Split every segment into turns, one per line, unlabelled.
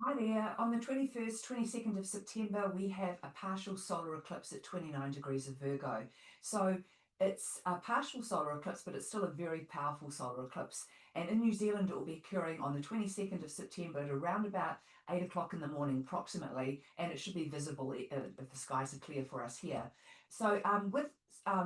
Hi there. On the 21st, 22nd of September, we have a partial solar eclipse at 29 degrees of Virgo. So it's a partial solar eclipse, but it's still a very powerful solar eclipse. And in New Zealand, it will be occurring on the 22nd of September at around about 8 o'clock in the morning, approximately, and it should be visible if the skies are clear for us here. So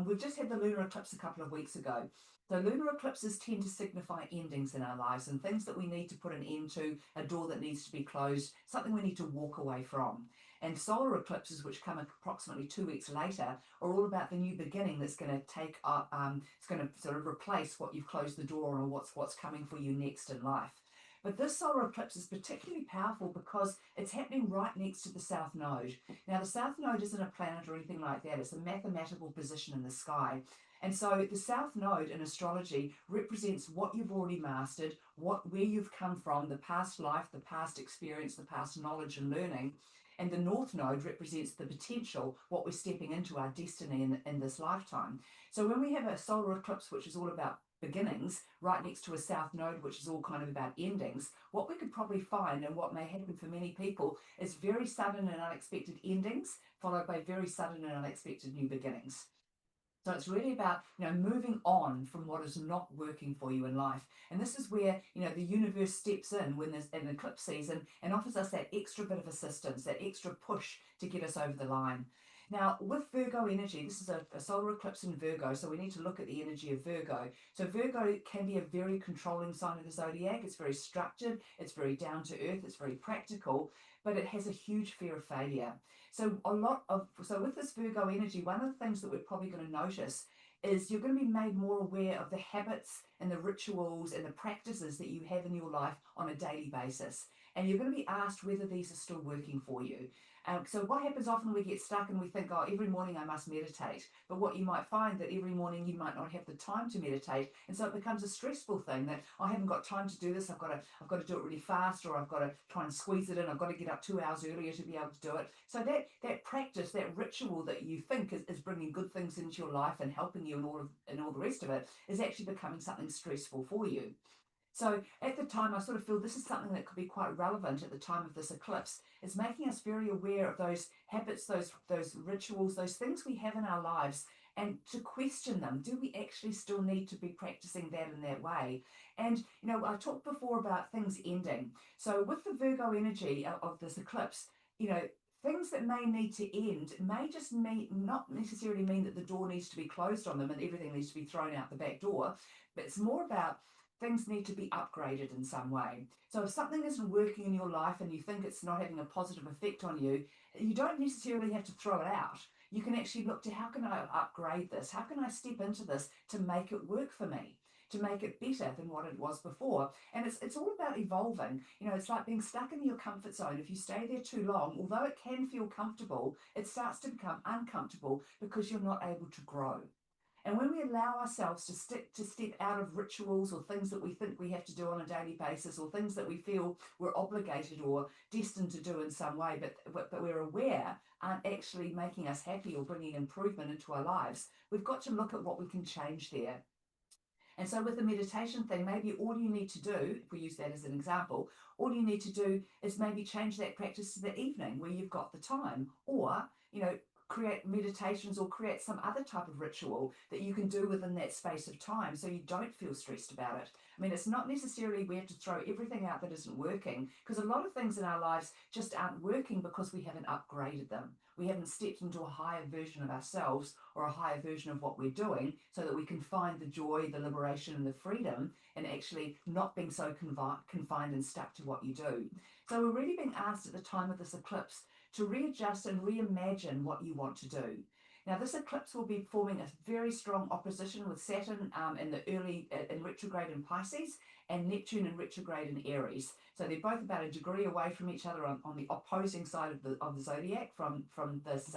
we've just had the lunar eclipse a couple of weeks ago. So lunar eclipses tend to signify endings in our lives and things that we need to put an end to, a door that needs to be closed, something we need to walk away from. And solar eclipses, which come approximately 2 weeks later, are all about the new beginning that's going to take up, it's going to sort of replace what you've closed the door on or what's coming for you next in life. But this solar eclipse is particularly powerful because it's happening right next to the South Node. Now, the South Node isn't a planet or anything like that, it's a mathematical position in the sky. And so the South Node in astrology represents what you've already mastered, where you've come from, the past life, the past experience, the past knowledge and learning. And the North Node represents the potential, what we're stepping into, our destiny in this lifetime. So when we have a solar eclipse, which is all about beginnings, right next to a South Node, which is all kind of about endings, what we could probably find and what may happen for many people is very sudden and unexpected endings, followed by very sudden and unexpected new beginnings. So it's really about, moving on from what is not working for you in life. And this is where, the universe steps in when there's an eclipse season and offers us that extra bit of assistance, that extra push to get us over the line. Now, with Virgo energy, this is a solar eclipse in Virgo, so we need to look at the energy of Virgo. So Virgo can be a very controlling sign of the zodiac. It's very structured, it's very down to earth, it's very practical, but it has a huge fear of failure. So with this Virgo energy, one of the things that we're probably going to notice is you're going to be made more aware of the habits and the rituals and the practices that you have in your life on a daily basis. And you're going to be asked whether these are still working for you. So what happens often we get stuck and we think, oh, every morning I must meditate. But what you might find that every morning you might not have the time to meditate, and so it becomes a stressful thing that I haven't got time to do this. I've got to do it really fast, or I've got to try and squeeze it in. I've got to get up 2 hours earlier to be able to do it. So that practice, that ritual that you think is bringing good things into your life and helping you and all the rest of it, is actually becoming something stressful for you. So at the time, I sort of feel this is something that could be quite relevant at the time of this eclipse. It's making us very aware of those habits, those rituals, those things we have in our lives, and to question them. Do we actually still need to be practicing that in that way? And I talked before about things ending. So with the Virgo energy of this eclipse, things that may need to end may just not necessarily mean that the door needs to be closed on them and everything needs to be thrown out the back door, but it's more about things need to be upgraded in some way. So if something isn't working in your life and you think it's not having a positive effect on you, you don't necessarily have to throw it out. You can actually look to, how can I upgrade this? How can I step into this to make it work for me? To make it better than what it was before. And it's all about evolving. It's like being stuck in your comfort zone. If you stay there too long, although it can feel comfortable, it starts to become uncomfortable because you're not able to grow. And when we allow ourselves to step out of rituals or things that we think we have to do on a daily basis, or things that we feel we're obligated or destined to do in some way, but we're aware aren't actually making us happy or bringing improvement into our lives, we've got to look at what we can change there. And so with the meditation thing, maybe all you need to do, if we use that as an example, all you need to do is maybe change that practice to the evening where you've got the time, or, create meditations or create some other type of ritual that you can do within that space of time so you don't feel stressed about it. I mean, it's not necessarily we have to throw everything out that isn't working, because a lot of things in our lives just aren't working because we haven't upgraded them. We haven't stepped into a higher version of ourselves or a higher version of what we're doing so that we can find the joy, the liberation, and the freedom, and actually not being so confined and stuck to what you do. So we're really being asked at the time of this eclipse to readjust and reimagine what you want to do. Now, this eclipse will be forming a very strong opposition with Saturn in retrograde in Pisces, and Neptune in retrograde in Aries. So they're both about a degree away from each other on the opposing side of the zodiac from this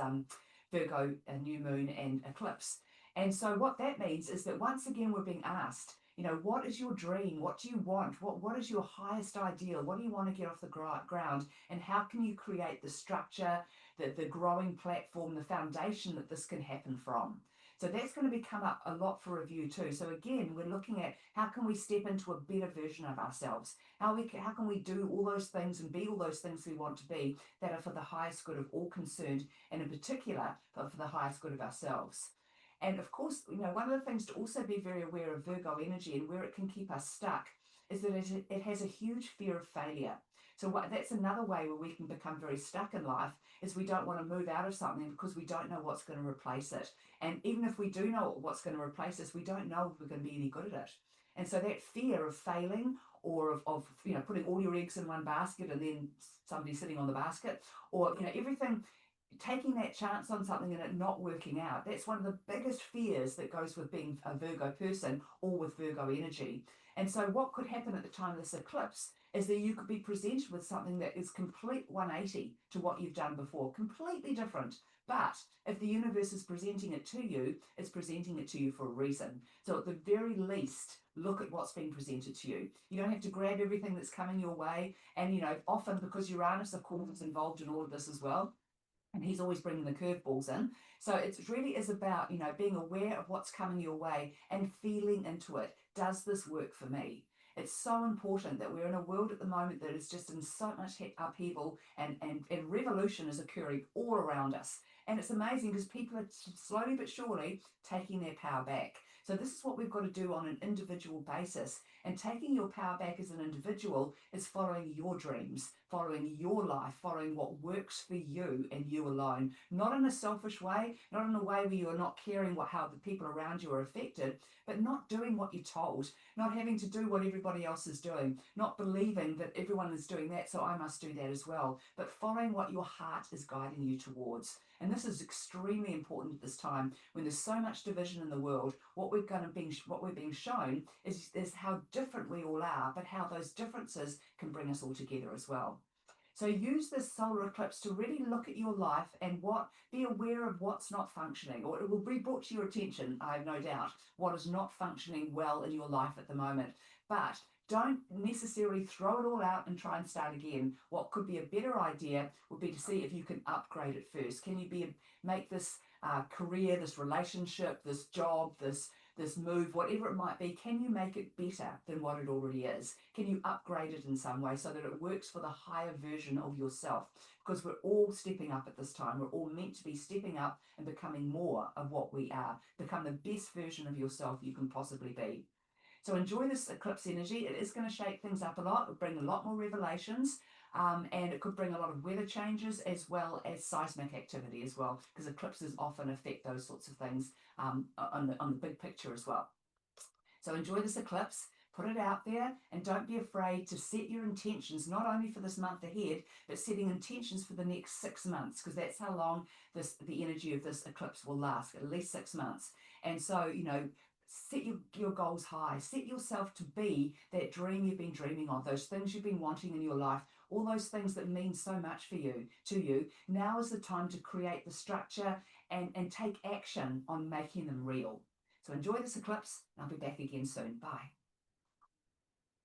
Virgo new moon and eclipse. And so what that means is that once again we're being asked, what is your dream? What do you want? What is your highest ideal? What do you want to get off the ground? And how can you create the structure, the growing platform, the foundation that this can happen from? So that's going to come up a lot for review too. So again, we're looking at how can we step into a better version of ourselves? How can we do all those things and be all those things we want to be that are for the highest good of all concerned, and in particular for the highest good of ourselves. And of course, one of the things to also be very aware of Virgo energy and where it can keep us stuck is that it has a huge fear of failure. So that's another way where we can become very stuck in life, is we don't want to move out of something because we don't know what's going to replace it. And even if we do know what's going to replace us, we don't know if we're going to be any good at it. And so that fear of failing, or of putting all your eggs in one basket and then somebody sitting on the basket, or everything, taking that chance on something and it not working out, that's one of the biggest fears that goes with being a Virgo person or with Virgo energy. And so what could happen at the time of this eclipse is that you could be presented with something that is complete 180 to what you've done before, completely different. But if the universe is presenting it to you, it's presenting it to you for a reason. So at the very least, look at what's being presented to you. You don't have to grab everything that's coming your way. And, often, because Uranus, of course, is involved in all of this as well, and he's always bringing the curveballs in. So it really is about, being aware of what's coming your way and feeling into it. Does this work for me? It's so important that we're in a world at the moment that is just in so much upheaval, and revolution is occurring all around us. And it's amazing because people are slowly but surely taking their power back. So this is what we've got to do on an individual basis. And taking your power back as an individual is following your dreams, following your life, following what works for you and you alone. Not in a selfish way, not in a way where you are not caring how the people around you are affected, but not doing what you're told, not having to do what everybody else is doing, not believing that everyone is doing that, so I must do that as well, but following what your heart is guiding you towards. And this is extremely important at this time when there's so much division in the world. What we're being shown is how different we all are, but how those differences can bring us all together as well. So use this solar eclipse to really look at your life and be aware of what's not functioning, or it will be brought to your attention, I have no doubt, what is not functioning well in your life at the moment. But don't necessarily throw it all out and try and start again. What could be a better idea would be to see if you can upgrade it first. Can you make this career, this relationship, this job, this move, whatever it might be, can you make it better than what it already is? Can you upgrade it in some way so that it works for the higher version of yourself? Because we're all stepping up at this time. We're all meant to be stepping up and becoming more of what we are. Become the best version of yourself you can possibly be. So enjoy this eclipse energy. It is going to shake things up a lot. It'll bring a lot more revelations. And it could bring a lot of weather changes as well as seismic activity as well, because eclipses often affect those sorts of things on the big picture as well. So enjoy this eclipse, put it out there, and don't be afraid to set your intentions, not only for this month ahead, but setting intentions for the next 6 months, because that's how long the energy of this eclipse will last, at least 6 months. And so, set your goals high. Set yourself to be that dream you've been dreaming of, those things you've been wanting in your life, all those things that mean so much to you. Now is the time to create the structure and take action on making them real. So enjoy this eclipse, and I'll be back again soon. Bye.